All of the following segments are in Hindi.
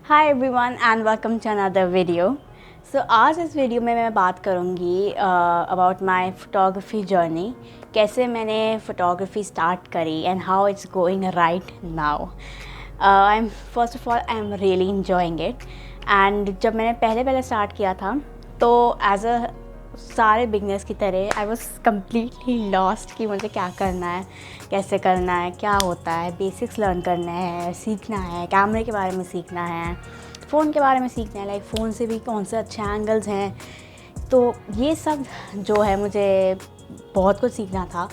Hi everyone and welcome to another video. आज इस वीडियो में मैं बात करूँगी अबाउट माय फोटोग्राफी जर्नी, कैसे मैंने फ़ोटोग्राफी स्टार्ट करी and how it's going right now. I am first of all I am really enjoying it. And जब मैंने पहले स्टार्ट किया था तो एज अ सारे बिगनर्स की तरह आई वॉज कम्प्लीटली लॉस्ट कि मुझे क्या करना है, कैसे करना है, क्या होता है, बेसिक्स लर्न करना है, सीखना है, कैमरे के बारे में सीखना है, फ़ोन के बारे में सीखना है, लाइक फ़ोन से भी कौन से अच्छे एंगल्स हैं। तो ये सब जो है मुझे बहुत कुछ सीखना था।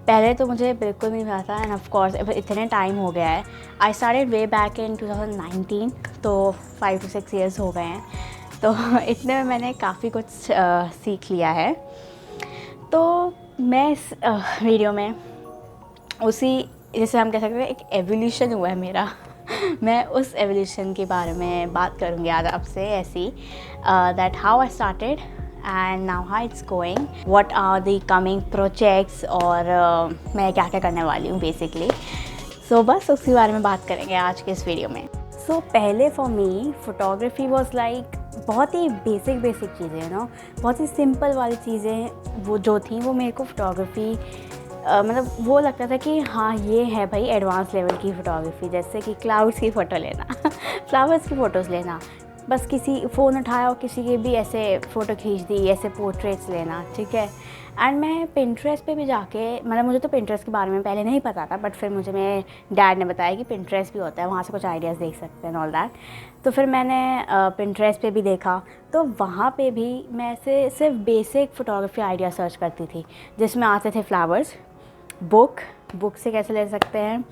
पहले तो मुझे बिल्कुल नहीं पता था एंड ऑफ कोर्स इतने टाइम हो गया है। I started way back in 2019, तो 5 to 6 ईयर्स हो गए हैं। तो इतने में मैंने काफ़ी कुछ सीख लिया है। तो मैं इस वीडियो में उसी, जैसे हम कह सकते हैं, एक एवोल्यूशन हुआ है मेरा मैं उस एवोल्यूशन के बारे में बात करूँगी आज आपसे, ऐसी that how I started and now how it's going, what are the coming projects, और मैं क्या क्या करने वाली हूँ बेसिकली। बस उसी बारे में बात करेंगे आज के इस वीडियो में। पहले for me photography was like बहुत ही बेसिक चीज़ें, बहुत ही सिंपल वाली चीज़ें वो जो थी, वो मेरे को फ़ोटोग्राफी मतलब वो लगता था कि हाँ ये है भाई एडवांस लेवल की फ़ोटोग्राफी, जैसे कि क्लाउड्स की फ़ोटो लेना फ्लावर्स की फ़ोटोज़ लेना, बस किसी फ़ोन उठाया और किसी के भी ऐसे फ़ोटो खींच दी, ऐसे पोर्ट्रेट्स लेना, ठीक है। एंड मैं पिंटरेस्ट पे भी जाके, मतलब मुझे तो पिंटरेस्ट के बारे में पहले नहीं पता था, बट फिर मुझे मेरे डैड ने बताया कि पिंटरेस्ट भी होता है, वहाँ से कुछ आइडियाज़ देख सकते हैं ऑल दैट। तो फिर मैंने पिंटरेस्ट पे भी देखा, तो वहाँ पे भी मैं ऐसे सिर्फ बेसिक फ़ोटोग्राफी आइडिया सर्च करती थी, जिसमें आते थे फ्लावर्स, बुक से कैसे ले सकते हैं,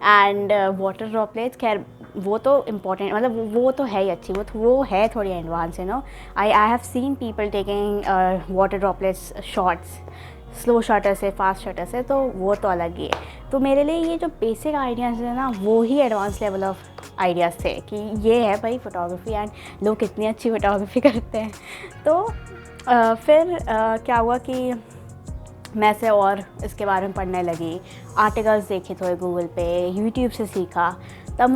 एंड वाटर ड्रॉपलेट्स। खैर वो तो इम्पॉर्टेंट, मतलब वो तो है ही अच्छी, वो है थोड़ी advance, I have seen people taking water droplets shots, slow shutter से, फास्ट शटर से, तो वो तो अलग ही है। तो मेरे लिए ये जो बेसिक आइडियाज़ है ना, वो ही एडवांस लेवल ऑफ आइडियाज़ थे कि ये है भाई फ़ोटोग्राफी एंड लोग कितनी अच्छी फ़ोटोग्राफी करते हैं। तो फिर क्या हुआ कि मैं से और इसके बारे में पढ़ने लगी, आर्टिकल्स देखे थोड़े गूगल पे, यूट्यूब से सीखा। तब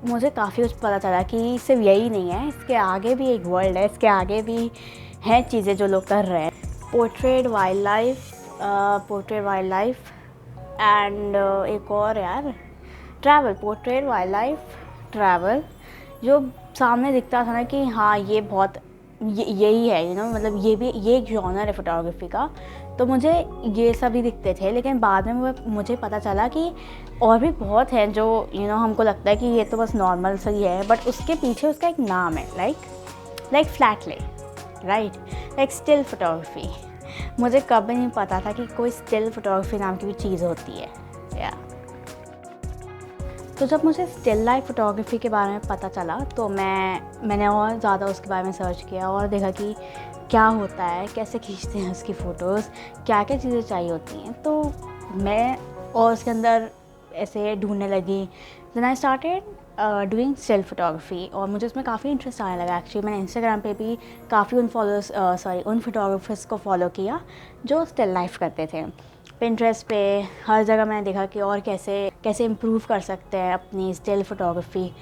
मुझे काफ़ी कुछ पता चला कि सिर्फ यही नहीं है, इसके आगे भी एक वर्ल्ड है, इसके आगे भी हैं चीज़ें जो लोग कर रहे हैं। पोर्ट्रेट वाइल्ड लाइफ एंड एक और यार, travel, portrait wild life travel, जो सामने दिखता था ना कि हाँ ये बहुत यही है, मतलब ये एक जॉनर है फ़ोटोग्राफी का। तो मुझे ये सभी दिखते थे, लेकिन बाद में मुझे पता चला कि और भी बहुत हैं जो हमको लगता है कि ये तो बस नॉर्मल सा ही है, बट उसके पीछे उसका एक नाम है, लाइक फ्लैट ले, राइट, लाइक स्टिल फ़ोटोग्राफी। मुझे कभी नहीं पता था कि कोई स्टिल फ़ोटोग्राफी नाम की भी चीज़ होती है, या तो जब मुझे स्टिल लाइफ फ़ोटोग्राफी के बारे में पता चला तो मैंने और ज़्यादा उसके बारे में सर्च किया और देखा कि क्या होता है, कैसे खींचते हैं उसकी फ़ोटोज़, क्या क्या चीज़ें चाहिए होती हैं। तो मैं और उसके अंदर ऐसे ढूंढने लगी। Then I started doing still photography, और मुझे उसमें काफ़ी इंटरेस्ट आने लगा। एक्चुअली मैंने इंस्टाग्राम पे भी काफ़ी उन फ़ोटोग्राफर्स को फॉलो किया जो स्टिल लाइफ करते थे। पिंटरेस्ट पे हर जगह मैंने देखा कि और कैसे इम्प्रूव कर सकते हैं अपनी स्टिल फ़ोटोग्राफी।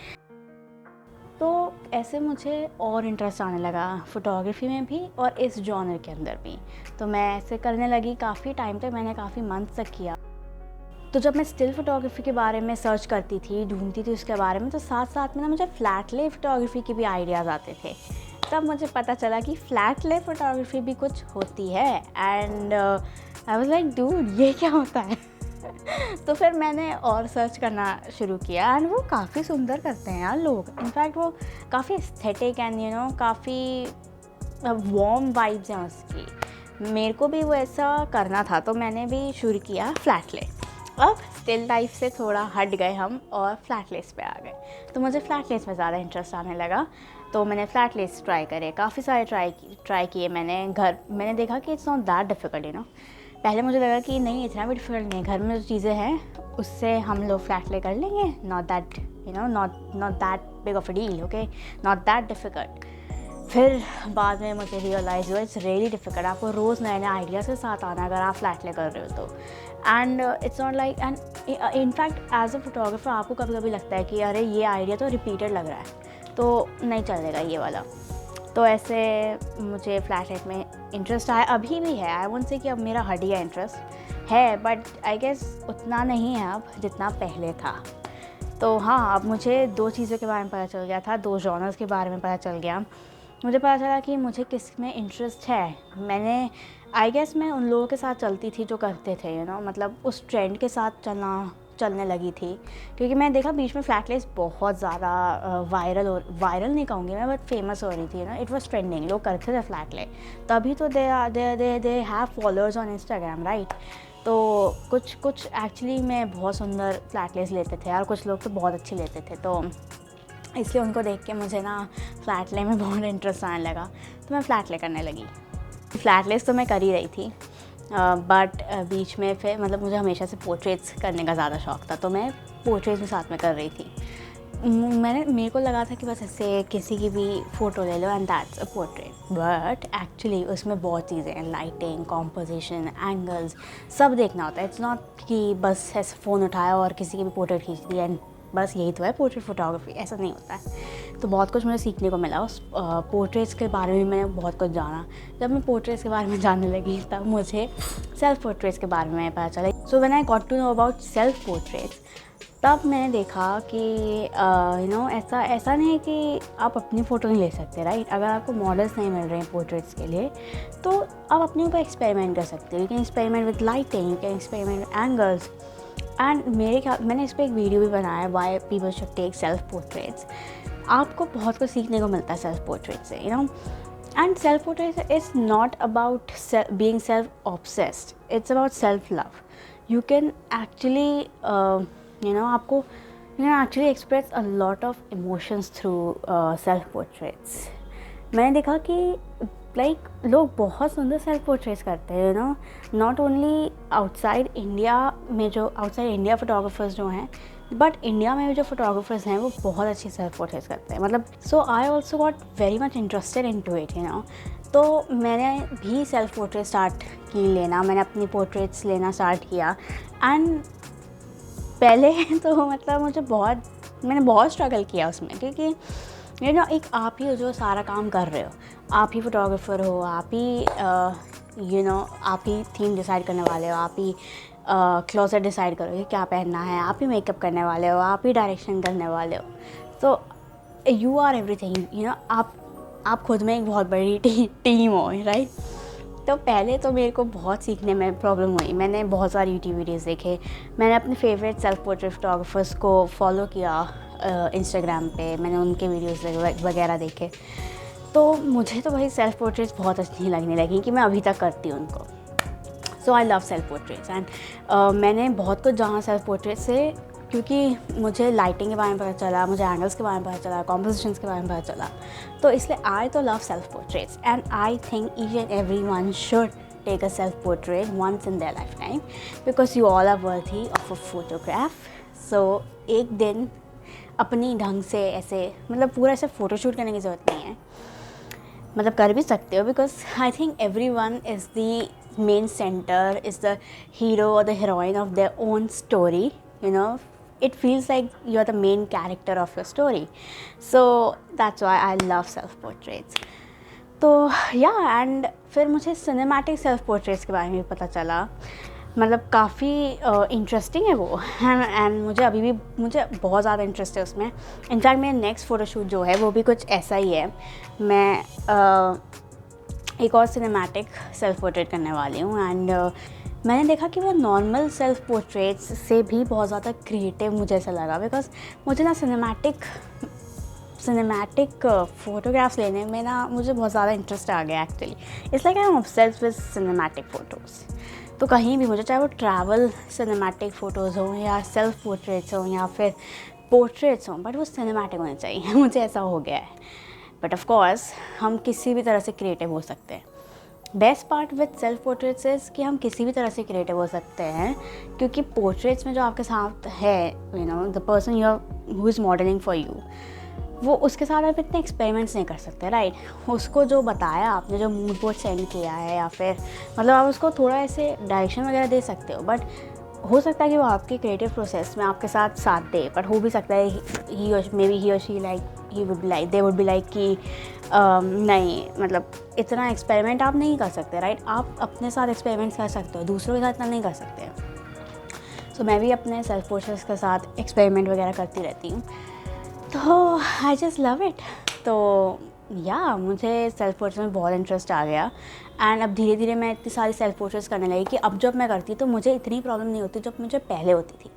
तो ऐसे मुझे और इंटरेस्ट आने लगा फ़ोटोग्राफी में भी और इस जॉनर के अंदर भी। तो मैं ऐसे करने लगी, काफ़ी टाइम तक मैंने काफ़ी मंथ तक किया। तो जब मैं स्टिल फ़ोटोग्राफी के बारे में सर्च करती थी, ढूंढती थी उसके बारे में, तो साथ साथ में ना मुझे फ्लैट ले फ़ोटोग्राफी के भी आइडियाज़ आते थे। तब मुझे पता चला कि फ्लैट ले फ़ोटोग्राफी भी कुछ होती है, and I was like dude ये क्या होता है तो फिर मैंने और सर्च करना शुरू किया, एंड वो काफ़ी सुंदर करते हैं यार लोग। इनफैक्ट वो काफ़ी एस्थेटिक एंड काफ़ी वार्म वाइब्स हैं उसकी। मेरे को भी वो ऐसा करना था, तो मैंने भी शुरू किया फ्लैट ले। अब स्टिल लाइफ से थोड़ा हट गए हम और फ्लैट लेस पे आ गए, तो मुझे फ्लैट लेस में ज़्यादा इंटरेस्ट आने लगा। तो मैंने फ्लैट लेस ट्राई करे, काफ़ी सारे ट्राई किए मैंने देखा कि इट्स नॉट दैट डिफ़िकल्ट, पहले मुझे लगा कि नहीं इतना भी डिफ़िकल्ट नहीं है, घर में जो चीज़ें हैं उससे हम लोग फ्लैट ले कर लेंगे, not that big of a deal, okay, not that difficult. फिर बाद में मुझे रियलाइज़ हुआ इट्स रियली डिफ़िकल्ट। आपको रोज़ नए नए आइडियाज़ के साथ आना अगर आप फ्लैट ले कर रहे हो तो, and it's not like, and in fact as a photographer आपको कभी कभी लगता है कि अरे ये आइडिया तो रिपीटेड लग रहा है, तो नहीं चलेगा ये वाला। तो ऐसे मुझे फ्लैश लाइट में इंटरेस्ट आया, अभी भी है। आई वोंट से कि अब मेरा हट गया इंटरेस्ट है, बट आई गेस उतना नहीं है अब जितना पहले था। तो हाँ, अब मुझे 2 चीज़ों के बारे में पता चल गया था, 2 जॉनर्स के बारे में पता चल गया। मुझे पता चला कि मुझे किस में इंटरेस्ट है। मैंने आई गेस मैं उन लोगों के साथ चलती थी जो करते थे, यू नो, मतलब उस ट्रेंड के साथ चलने लगी थी। क्योंकि मैं देखा बीच में फ्लैट लाइट्स बहुत ज़्यादा वायरल नहीं कहूँगी मैं, बट फेमस हो रही थी, you know, it was trending, लोग करते थे फ्लैट लाइट। तभी तो they have followers on Instagram, right. तो कुछ एक्चुअली में बहुत सुंदर फ्लैट लाइट्स लेते थे और कुछ लोग तो बहुत अच्छी लेते थे। तो इसलिए उनको देख के मुझे ना फ्लैट ले में बहुत इंटरेस्ट आने लगा, तो मैं फ्लैट ले करने लगी। फ्लैट लेस तो मैं कर ही रही थी, बट बीच में फिर मतलब मुझे हमेशा से पोर्ट्रेट्स करने का ज़्यादा शौक़ था, तो मैं पोर्ट्रेट्स भी साथ में कर रही थी। मेरे को लगा था कि बस ऐसे किसी की भी फ़ोटो ले लो and that's a portrait, but actually उसमें बहुत चीज़ें हैं, लाइटिंग, कॉम्पोजिशन, एंगल्स, सब देखना होता है। इट्स नॉट कि बस ऐसे फ़ोन उठाया और किसी की भी पोर्ट्रेट खींच दी एंड बस यही तो है पोर्ट्रेट फ़ोटोग्राफी, ऐसा नहीं होता है। तो बहुत कुछ मुझे सीखने को मिला उस पोर्ट्रेट्स के बारे में। मैंने बहुत कुछ जाना। जब मैं पोर्ट्रेट्स के बारे में जानने लगी तब मुझे सेल्फ़ पोर्ट्रेट्स के बारे में पता चला। So when I got to know about self portraits, तब मैंने देखा कि यू नो ऐसा नहीं है कि आप अपनी फ़ोटो नहीं ले सकते, राइट। अगर आपको मॉडल्स नहीं मिल रहे हैं पोर्ट्रेट्स के लिए, तो आप अपने ऊपर एक्सपेरिमेंट कर सकते हो। You can experiment with lighting, you can experiment with angles. And मैंने इस पर एक वीडियो भी बनाया है, why people should take self portraits. आपको बहुत कुछ सीखने को मिलता है सेल्फ पोर्ट्रेट से, you know. And self portrait is not about being self obsessed, it's about self love. You can actually you know आपको you can actually express a lot of emotions through self portraits. मैंने देखा कि लोग बहुत सुंदर सेल्फ पोर्ट्रेट्स करते हैं, you know, not only outside India में, जो आउटसाइड इंडिया फोटोग्राफर्स जो हैं, बट इंडिया में भी जो फोटोग्राफर्स हैं वो बहुत अच्छी सेल्फ पोर्ट्रेट्स करते हैं। मतलब so I also got very much interested into it, you know. तो मैंने भी सेल्फ पोर्ट्रेट स्टार्ट की लेना, मैंने अपनी पोर्ट्रेट्स लेना स्टार्ट किया। एंड पहले तो मतलब मैंने बहुत स्ट्रगल किया उसमें, क्योंकि यू नो एक आप ही हो जो सारा काम कर रहे हो, आप ही फोटोग्राफर हो, आप ही यू नो आप ही थीम डिसाइड करने वाले हो, आप ही क्लोजेट डिसाइड करोगे क्या पहनना है, आप ही मेकअप करने वाले हो, आप ही डायरेक्शन करने वाले हो। तो you are everything, you know, आप खुद में एक बहुत बड़ी टीम हो, राइट। तो पहले तो मेरे को बहुत सीखने में प्रॉब्लम हुई। मैंने बहुत सारी यूट्यूब वीडियोज़ देखे, मैंने अपने फेवरेट सेल्फ पोर्ट्रेट फोटोग्राफर्स को फॉलो किया इंस्टाग्राम पे, मैंने उनके वीडियोज़ वगैरह देखे। तो मुझे तो भाई सेल्फ पोर्ट्रेट्स बहुत अच्छी लगने लगी कि मैं अभी तक करती हूँ उनको। So I love self portraits. And मैंने बहुत कुछ जाना सेल्फ पोर्ट्रेट से, क्योंकि मुझे लाइटिंग के बारे में पता चला, मुझे एंगल्स के बारे में पता चला, कॉम्पोजिशंस के बारे में पता चला। तो इसलिए आई तो love self portraits and I think each and every one should take a self portrait once in their lifetime, because you all are worthy of a photograph. So एक दिन अपनी ढंग से ऐसे मतलब पूरा ऐसे फ़ोटोशूट करने की ज़रूरत नहीं है, मतलब कर भी सकते हो, because I think everyone is the main centre, is the hero और the heroine of their own story, you know. It feels like you're the main character of your story. So that's why I love self portraits. तो या एंड फिर मुझे सिनेमैटिक सेल्फ पोर्ट्रेट्स के बारे में पता चला, मतलब काफ़ी इंटरेस्टिंग है वो। एंड मुझे अभी भी बहुत ज़्यादा इंटरेस्ट है उसमें। इनफैक्ट मेरा नेक्स्ट फ़ोटोशूट जो है वो भी कुछ ऐसा ही है। मैं एक और सिनेमैटिक सेल्फ पोर्ट्रेट करने वाली हूँ। एंड मैंने देखा कि वो नॉर्मल सेल्फ पोर्ट्रेट्स से भी बहुत ज़्यादा क्रिएटिव मुझे ऐसा लगा, बिकॉज मुझे ना सिनेमैटिक फ़ोटोग्राफ्स लेने में ना मुझे बहुत ज़्यादा इंटरेस्ट आ गया actually. It's like I am obsessed with cinematic photos. तो कहीं भी मुझे, चाहे वो ट्रैवल सिनेमैटिक फ़ोटोज़ हों या सेल्फ पोर्ट्रेट्स हों या फिर पोर्ट्रेट्स हों, बट वो सिनेमैटिक होने चाहिए। मुझे ऐसा हो गया है। बट ऑफ कोर्स हम किसी भी तरह से क्रिएटिव हो सकते हैं। Best part with self portraits is कि हम किसी भी तरह से क्रिएटिव हो सकते हैं, क्योंकि पोर्ट्रेट्स में जो आपके साथ है, you know, the person who is modelling for you, वो उसके साथ आप इतने एक्सपेरिमेंट्स नहीं कर सकते, राइट। उसको जो बताया आपने, जो मूड बोर्ड सेंड किया है, या फिर मतलब आप उसको थोड़ा ऐसे डायरेक्शन वगैरह दे सकते हो, बट हो सकता है कि वो आपके क्रिएटिव प्रोसेस में आपके साथ दे, बट हो भी सकता है ही और she like he would be like, they would be like कि नहीं, मतलब इतना एक्सपेरिमेंट आप नहीं कर सकते, राइट। आप अपने साथ एक्सपेरिमेंट्स कर सकते हो, दूसरों के साथ इतना नहीं कर सकते। सो मैं भी अपने सेल्फ पोर्ट्रेट्स के साथ एक्सपेरिमेंट वगैरह करती रहती हूँ, तो आई जस्ट लव इट। तो या मुझे सेल्फ पोर्ट्रेट्स में बहुत इंटरेस्ट आ गया, एंड अब धीरे धीरे मैं इतनी सारी सेल्फ पोर्ट्रेट्स करने लगी कि अब जब मैं करती तो मुझे इतनी प्रॉब्लम नहीं होती जब मुझे पहले होती थी।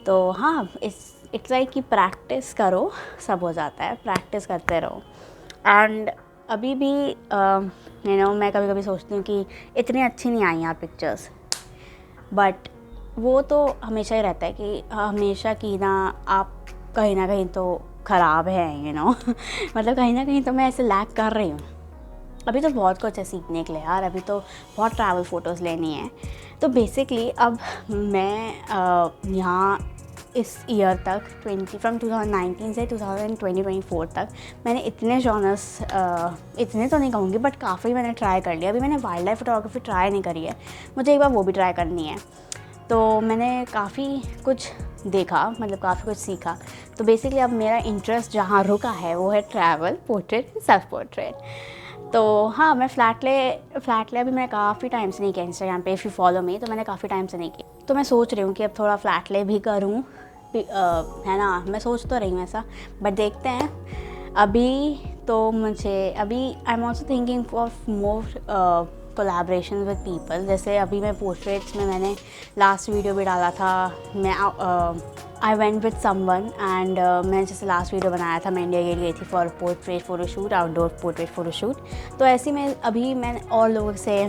तो हाँ, इट्स लाइक कि प्रैक्टिस करो, सब हो जाता है, प्रैक्टिस करते रहो। एंड अभी भी मैं कभी कभी सोचती हूँ कि इतनी अच्छी नहीं आई यार पिक्चर्स, बट वो तो हमेशा ही रहता है कि हमेशा की ना आप कहीं ना कहीं तो ख़राब है मतलब कहीं ना कहीं तो मैं ऐसे लैग कर रही हूँ। अभी तो बहुत कुछ है सीखने के लिए यार, अभी तो बहुत ट्रैवल फ़ोटोज़ लेनी है। तो बेसिकली अब मैं यहाँ इस ईयर तक फ्रॉम 2019 से 2024 तक मैंने इतने जॉनर्स, इतने तो नहीं कहूँगी बट काफ़ी मैंने ट्राई कर लिया। अभी मैंने वाइल्ड लाइफ फोटोग्राफी ट्राई नहीं करी है, मुझे एक बार वो भी ट्राई करनी है। तो मैंने काफ़ी कुछ देखा, मतलब काफ़ी कुछ सीखा। तो बेसिकली अब मेरा इंटरेस्ट जहाँ रुका है वो है ट्रैवल, पोर्ट्रेट, सेल्फ पोर्ट्रेट। तो हाँ, मैं फ्लैटले अभी मैं काफ़ी टाइम से नहीं किया इंस्टाग्राम पे, इफ़ यू फॉलो मी, तो मैंने काफ़ी टाइम से नहीं किया। तो मैं सोच रही हूँ कि अब थोड़ा फ्लैटले भी करूँ, है ना, मैं सोच तो रही हूँ ऐसा, बट देखते हैं। अभी तो मुझे I am also thinking of more collaboration with people. जैसे अभी मैं पोर्ट्रेट्स में मैंने लास्ट वीडियो भी डाला था, मैं I went with someone and मैंने जैसे लास्ट वीडियो बनाया था, मैं इंडिया गेट गई थी for portrait photoshoot, outdoor portrait photoshoot. तो ऐसे में अभी मैं और लोगों से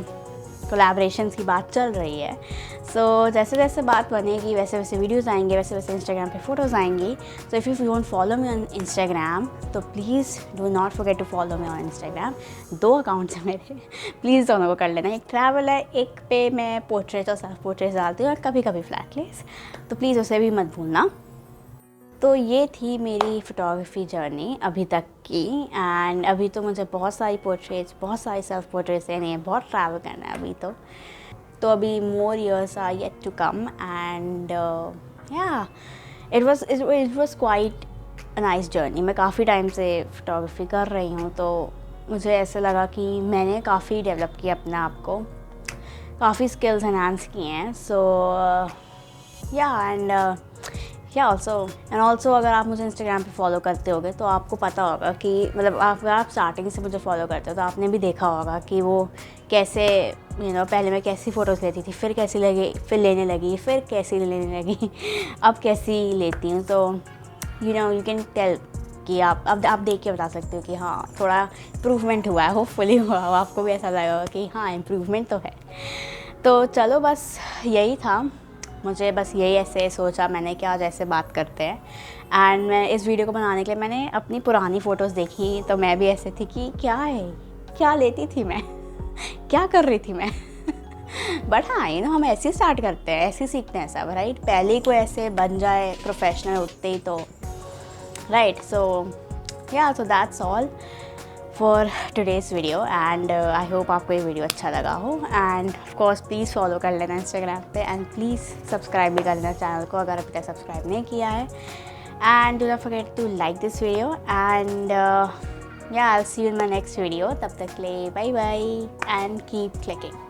कोलैबोरेशंस की बात चल रही है। सो जैसे जैसे बात बनेगी वैसे वैसे वीडियोस आएंगे, वैसे वैसे इंस्टाग्राम पे फ़ोटोज़ आएंगी। So if you don't follow me on Instagram तो please do not forget to follow me on Instagram. 2 accounts हैं मेरे, प्लीज़ दोनों को कर लेना। एक ट्रैवल है, एक पे मैं पोर्ट्रेट्स और सेल्फ पोर्ट्रेट्स डालती हूँ और कभी कभी फ्लैटलेस, तो प्लीज़ उसे भी मत भूलना। तो ये थी मेरी फ़ोटोग्राफी जर्नी अभी तक की, एंड अभी तो मुझे बहुत सारी पोर्ट्रेट्स, बहुत सारी सेल्फ पोर्ट्रेट्स लेनी है, बहुत ट्रैवल करना है अभी तो अभी more years are yet to come, and yeah it was quite a nice journey. मैं काफ़ी टाइम से फ़ोटोग्राफी कर रही हूँ, तो मुझे ऐसे लगा कि मैंने काफ़ी डेवलप किया अपने आप को, काफ़ी स्किल्स एनहांस किए हैं। सो या ऑल्सो अगर आप मुझे इंस्टाग्राम पे फॉलो करते होगे तो आपको पता होगा कि मतलब अगर आप स्टार्टिंग से मुझे फॉलो करते हो तो आपने भी देखा होगा कि वो कैसे पहले मैं कैसी फ़ोटोज़ लेती थी, फिर कैसी लगी, फिर लेने लगी, फिर कैसी लेने लगी अब कैसी लेती हूँ। तो यू कैन टेल कि आप देख के बता सकते हो कि हाँ, थोड़ा इम्प्रूवमेंट हुआ है, होपफुली हुआ हो, आपको भी ऐसा लगेगा कि हाँ इम्प्रूवमेंट तो है। तो चलो बस यही था, मुझे बस यही ऐसे सोचा मैंने कि आज ऐसे बात करते हैं। एंड मैं इस वीडियो को बनाने के लिए मैंने अपनी पुरानी फ़ोटोज़ देखी, तो मैं भी ऐसे थी कि क्या लेती थी मैं क्या कर रही थी मैं बट हाँ, हम ऐसे ही स्टार्ट करते हैं, ऐसे ही सीखते हैं सब, राइट। पहले ही कोई ऐसे बन जाए प्रोफेशनल उठते ही तो, right. So that's all for today's video, and I hope आपको ये वीडियो अच्छा लगा हो। End of course please follow कर लेना इंस्टाग्राम पे, एंड प्लीज़ सब्सक्राइब भी कर लेना चैनल को अगर अभी तक सब्सक्राइब नहीं किया है। And do not forget to like this video, and I will see you in my next video. तब तक के लिए bye bye and keep clicking.